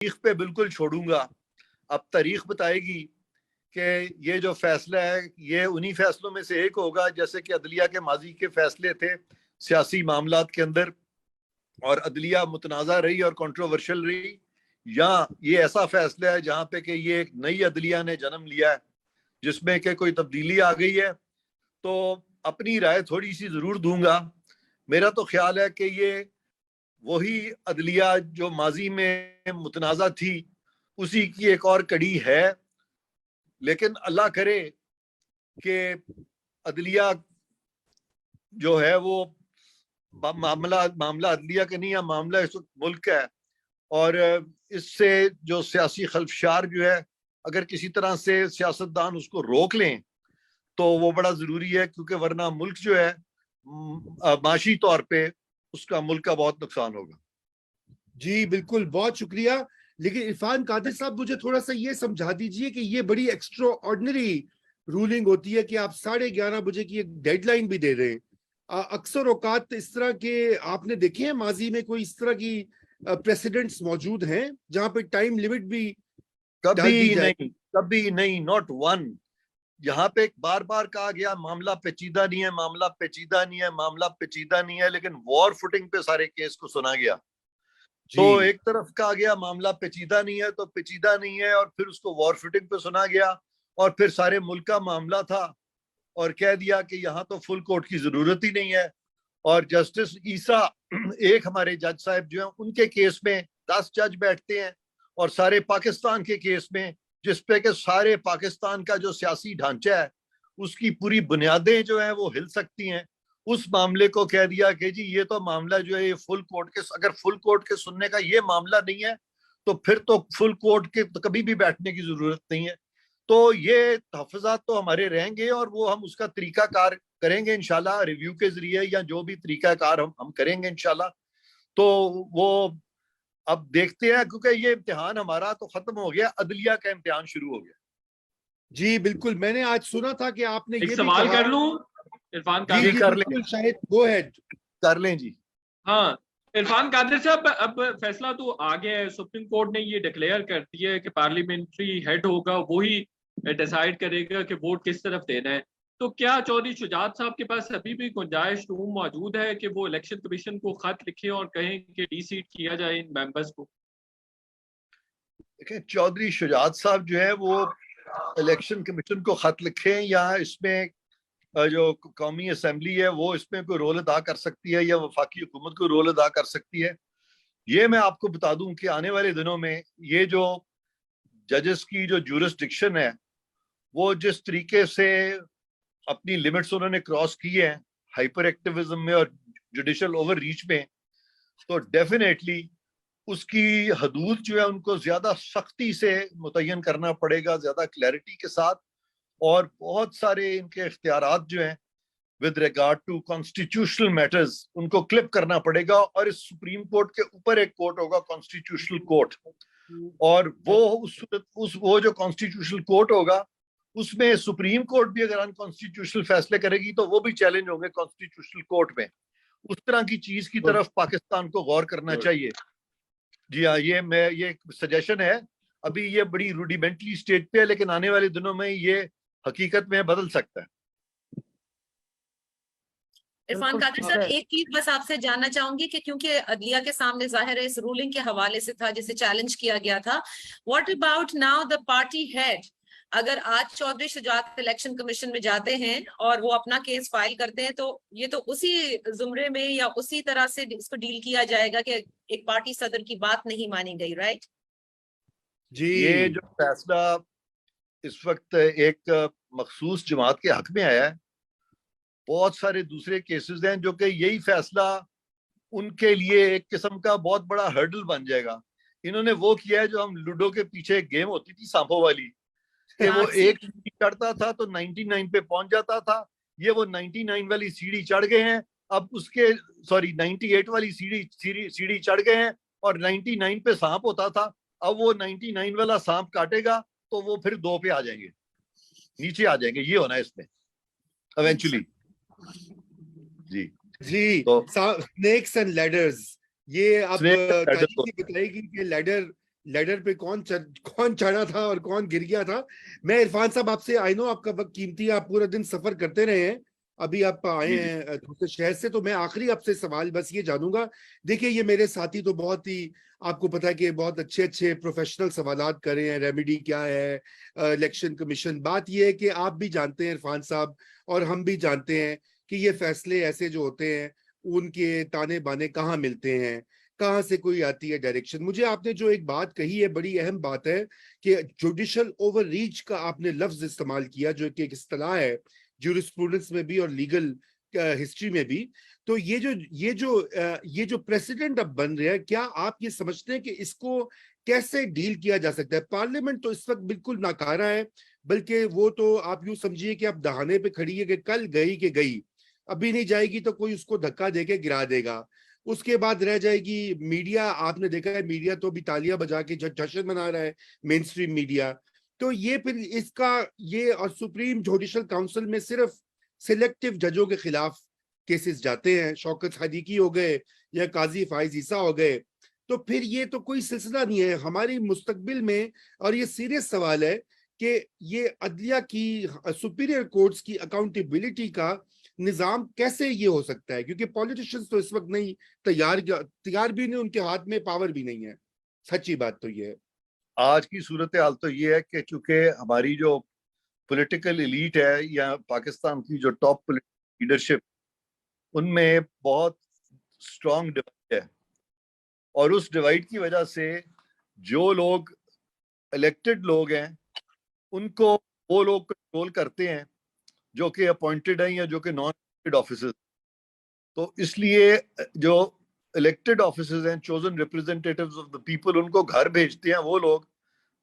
तारीख पे बिल्कुल छोड़ूंगा। अब तारीख बताएगी कि ये जो फैसला है ये उन्हीं फैसलों में से एक होगा जैसे कि अदलिया के माजी के फैसले थे सियासी मामलात के अंदर, और अदलिया मुतनाज़ा रही और कंट्रोवर्शियल रही, या ये ऐसा फैसला है जहाँ पे कि ये एक नई अदलिया ने जन्म लिया है जिसमें कि कोई तब्दीली आ गई है। तो अपनी राय थोड़ी सी जरूर दूंगा। मेरा तो ख्याल है कि ये वही अदलिया जो माजी में मुतनाज़ा थी उसी की एक और कड़ी है, लेकिन अल्लाह करे कि अदलिया जो है वो मामला मामला अदलिया का नहीं है, मामला इस मुल्क का है। और इससे जो सियासी खल्फशार जो है अगर किसी तरह से सियासतदान उसको रोक लें तो वो बड़ा जरूरी है, क्योंकि वरना मुल्क जो है माशी तौर पे उसका मुल्क का बहुत नुकसान होगा। जी बिल्कुल, बहुत शुक्रिया। लेकिन इरफान कादिर साहब, मुझे थोड़ा सा ये समझा दीजिए कि ये बड़ी एक्स्ट्रा ऑर्डिनरी रूलिंग होती है कि आप 11:30 बजे की एक डेडलाइन भी दे रहे हैं। अक्सर औकात इस तरह के आपने देखे हैं माजी में, कोई इस तरह की प्रेसिडेंट्स मौजूद हैं जहां पे टाइम लिमिट भी डाल दी कभी जाए? नहीं, कभी नहीं, नॉट वन। यहाँ पे बार बार कहा गया मामला पेचीदा नहीं है, मामला पेचीदा नहीं है, मामला पेचीदा नहीं है, लेकिन वॉर फुटिंग पे सारे केस को सुना गया। तो जी एक तरफ कहा गया मामला पेचीदा नहीं है तो पेचीदा नहीं है, और फिर उसको वॉर फुटिंग पे सुना गया, और फिर सारे मुल्क का मामला था और कह दिया कि यहाँ तो फुल कोर्ट की जरूरत ही नहीं है। और जस्टिस ईसा एक हमारे जज साहब जो हैं उनके केस में 10 जज बैठते हैं, और सारे पाकिस्तान के केस में जिसपे के सारे पाकिस्तान का जो सियासी ढांचा है उसकी पूरी बुनियादें जो है वो हिल सकती हैं, उस मामले को कह दिया कि जी ये तो मामला जो है ये फुल कोर्ट के, अगर फुल कोर्ट के सुनने का ये मामला नहीं है तो फिर तो फुल कोर्ट के तो कभी भी बैठने की जरूरत नहीं है। तो ये तहफ़्फ़ुज़ात तो हमारे रहेंगे और वो हम उसका तरीकाकार करेंगे इंशाल्लाह, रिव्यू के जरिए या जो भी तरीकाकार हम करेंगे इंशाल्लाह। तो वो अब देखते हैं, क्योंकि ये इम्तिहान हमारा तो खत्म हो गया, अदलिया का इम्तिहान शुरू हो गया। जी बिल्कुल, मैंने आज सुना था कि आपने एक ये भी सवाल कहा। कर लूं इरफान जी कादिर? जी कर लें, बिल्कुल, शायद गो अहेड। कर लें जी। हाँ, इरफान कादिर साहब, अब फैसला तो आ गया है। सुप्रीम कोर्ट ने ये डिक्लेयर कर दिया है कि पार्लियामेंट्री हेड होगा वही डिसाइड करेगा कि वोट किस तरफ देना है। तो क्या चौधरी शुजात साहब के पास अभी भी गुंजाइश रूम मौजूद है कि वो इलेक्शन कमीशन को खत लिखें और कहें कि डीसीट किया जाए इन मेंबर्स को? देखिए, चौधरी शुजात साहब जो है वो इलेक्शन कमीशन को खत लिखें या इसमें जो कौमी असम्बली है वो इसमें कोई रोल अदा कर सकती है या वफाकी हुकूमत कोई रोल अदा कर सकती है, ये मैं आपको बता दूं कि आने वाले दिनों में ये जो जजेस की जो जुरिस्डिक्शन है वो जिस तरीके से अपनी लिमिट्स उन्होंने क्रॉस की है हाइपर एक्टिविज्म में और जुडिशल ओवर रीच में, तो डेफिनेटली उसकी हदूद जो है उनको ज्यादा सख्ती से मुतय्यन करना पड़ेगा, ज्यादा क्लैरिटी के साथ। और बहुत सारे इनके इख्तियारात जो हैं with regard to constitutional matters उनको क्लिप करना पड़ेगा, और इस सुप्रीम कोर्ट के ऊपर एक कोर्ट होगा कॉन्स्टिट्यूशनल कोर्ट, और वो उस वो जो कॉन्स्टिट्यूशनल कोर्ट होगा उसमें सुप्रीम कोर्ट भी अगर अनकॉन्स्टिट्यूशनल फैसले करेगी तो वो भी चैलेंज होंगे कॉन्स्टिट्यूशनल कोर्ट में। उस तरह की चीज की तरफ पाकिस्तान को गौर करना चाहिए। जी हाँ, ये सजेशन है, अभी ये बड़ी रूडिमेंटरी स्टेज पे है, लेकिन आने वाले दिनों में ये हकीकत में बदल सकता है। इरफान कादिर सर, एक चीज बस आपसे जानना चाहूंगी कि क्योंकि अदलिया के सामने जाहिर है इस रूलिंग के हवाले से था जिसे चैलेंज किया गया था, what about now the party head? अगर आज चौधरी शुजात इलेक्शन कमीशन में जाते हैं और वो अपना केस फाइल करते हैं तो ये तो उसी जुमरे में या उसी तरह से इसको डील किया जाएगा कि एक पार्टी सदर की बात नहीं मानी गई, राइट? जी, ये जो फैसला इस वक्त एक मखसूस जमात के हक में आया है, बहुत सारे दूसरे केसेस हैं जो कि यही फैसला उनके लिए एक किस्म का बहुत बड़ा हर्डल बन जाएगा। इन्होंने वो किया है जो हम लूडो के पीछे एक गेम होती थी सांपों वाली, कि वो एक सीढ़ी चढ़ता था तो 99 पे पहुंच जाता था, ये वो 99 वाली सीढ़ी चढ़ गए हैं, अब उसके 98 वाली सीढ़ी चढ़ गए हैं, और 99 पे सांप होता था, अब वो 99 वाला सांप काटेगा तो वो फिर 2 पे आ जाएंगे, नीचे आ जाएंगे, ये होना है इसमें इवेंचुअली। जी जी, तो स्नेक्स एंड लैडर्स, ये अब तारीख ही बताएगी कि लैडर लैडर पे कौन चढ़ा था और कौन गिर गया था। मैं इरफान साहब आपसे, आई नो आपका वक्त कीमती है, आप पूरा दिन सफर करते रहे हैं, अभी आप आए हैं दूसरे शहर से, तो मैं आखिरी आपसे सवाल बस ये जानूंगा। देखिए ये मेरे साथी तो बहुत ही, आपको पता है कि बहुत अच्छे अच्छे प्रोफेशनल सवालात कर रहे हैं, रेमेडी क्या है, इलेक्शन कमीशन। बात ये है कि आप भी जानते हैं इरफान साहब और हम भी जानते हैं कि ये फैसले ऐसे जो होते हैं उनके ताने बाने कहाँ मिलते हैं, कहाँ से कोई आती है डायरेक्शन। मुझे आपने जो एक बात कही है, बड़ी अहम बात है कि जुडिशल ओवर रीच का आपने लफ्ज इस्तेमाल किया, जो कि एक इस्तिलाह है ज्यूरिस्प्रूडेंस में भी और लीगल हिस्ट्री में भी। तो ये जो प्रेसिडेंट अब बन रहा है, क्या आप ये समझते हैं कि इसको कैसे डील किया जा सकता है? पार्लियामेंट तो इस वक्त बिल्कुल नाकारा है, बल्कि वो तो आप यूं समझिए कि आप दहाने पे खड़ी है कि कल गई कि गई, अभी नहीं जाएगी तो कोई उसको धक्का देके गिरा देगा, उसके बाद रह जाएगी। मीडिया, आपने देखा है मीडिया तो अभी तालियां बजा के जश्न मना रहा है, मेन स्ट्रीम मीडिया। तो ये फिर इसका ये, और सुप्रीम जुडिशल काउंसिल में सिर्फ सिलेक्टिव जजों के खिलाफ केसेस जाते हैं, शौकत सदीकी हो गए या काजी फाइज ईसा हो गए, तो फिर ये तो कोई सिलसिला नहीं है हमारी मुस्तकबिल में। और ये सीरियस सवाल है कि ये अदलिया की, सुपीरियर कोर्ट्स की अकाउंटेबिलिटी का निजाम कैसे ये हो सकता है, क्योंकि पॉलिटिशियंस तो इस वक्त नहीं तैयार भी नहीं, उनके हाथ में पावर भी नहीं है। सच्ची बात तो ये है। आज की सूरत हाल तो ये है कि चूंकि हमारी जो पॉलिटिकल एलीट है या पाकिस्तान की जो टॉप लीडरशिप, उनमें बहुत स्ट्रॉन्ग डिवाइड है, और उस डिवाइड की वजह से जो लोग इलेक्टेड लोग हैं उनको वो लोग कंट्रोल करते हैं जो कि अपॉइंटेड हैं या जो कि नॉन इलेक्टेड ऑफिसर्स। तो इसलिए जो इलेक्टेड ऑफिसर्स हैं, chosen representatives of the people, उनको घर भेजते हैं वो लोग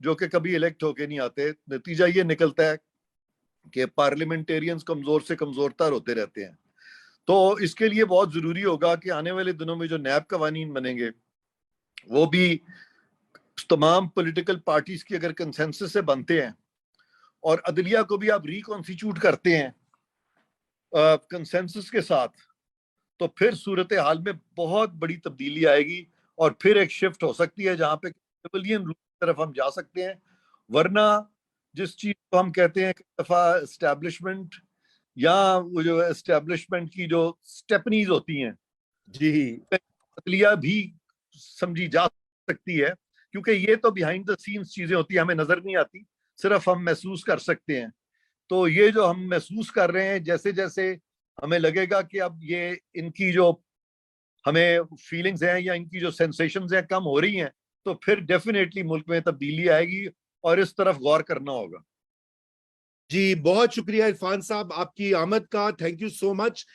जो कि कभी इलेक्ट होके नहीं आते। नतीजा ये निकलता है कि पार्लियामेंटेरियंस कमजोर से कमजोरतर होते रहते हैं। तो इसके लिए बहुत जरूरी होगा कि आने वाले दिनों में जो नैब कवानीन बनेंगे वो भी तमाम पॉलिटिकल पार्टीज की अगर कंसेंसस से बनते हैं और अदलिया को भी आप रिकॉन्स्टिट्यूट करते हैं कंसेंसस के साथ, तो फिर सूरत हाल में बहुत बड़ी तब्दीली आएगी और फिर एक शिफ्ट हो सकती है जहां पे सिविलियन रूल की तरफ हम जा सकते हैं। वरना जिस चीज को हम कहते हैं कई दफा एस्टेब्लिशमेंट, या वो जो एस्टेब्लिशमेंट की जो स्टेपनीज होती हैं, जी, अदलिया भी समझी जा सकती है, क्योंकि ये तो बिहाइंड द सीन्स चीजें होती है, हमें नजर नहीं आती, सिर्फ हम महसूस कर सकते हैं। तो ये जो हम महसूस कर रहे हैं, जैसे जैसे हमें लगेगा कि अब ये इनकी जो हमें फीलिंग्स हैं या इनकी जो सेंसेशंस हैं कम हो रही हैं, तो फिर डेफिनेटली मुल्क में तब्दीली आएगी और इस तरफ गौर करना होगा। जी बहुत शुक्रिया इरफान साहब आपकी आमद का, थैंक यू सो मच।